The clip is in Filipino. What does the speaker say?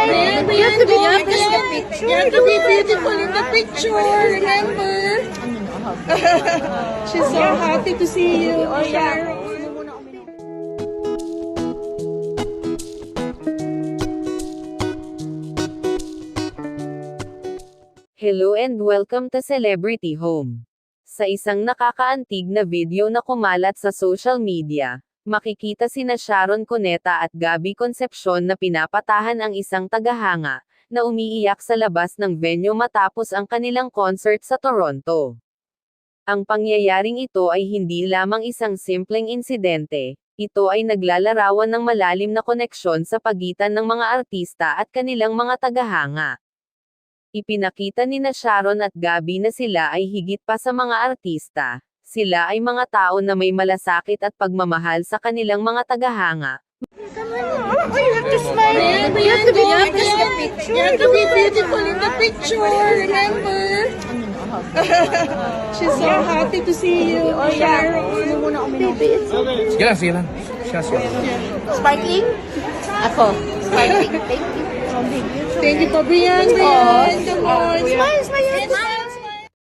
Brian, you have to be beautiful in the picture, remember? She's so happy to see you, Sharon. Hello and welcome to Celebrity Home. Sa isang nakakaantig na video na kumalat sa social media, makikita sina Sharon Cuneta at Gabby Concepcion na pinapatahan ang isang tagahanga, na umiiyak sa labas ng venue matapos ang kanilang concert sa Toronto. Ang pangyayaring ito ay hindi lamang isang simpleng insidente, ito ay naglalarawan ng malalim na koneksyon sa pagitan ng mga artista at kanilang mga tagahanga. Ipinakita nina Sharon at Gabby na sila ay higit pa sa mga artista. Sila ay mga tao na may malasakit at pagmamahal sa kanilang mga tagahanga. You have to smile. You have to be beautiful in the picture, remember? She's so happy to see you, Sharon. Sige lang. Siya. Sparkling? Ako. Sparkling. Thank you. Thank you, Brian. Come on. Smile.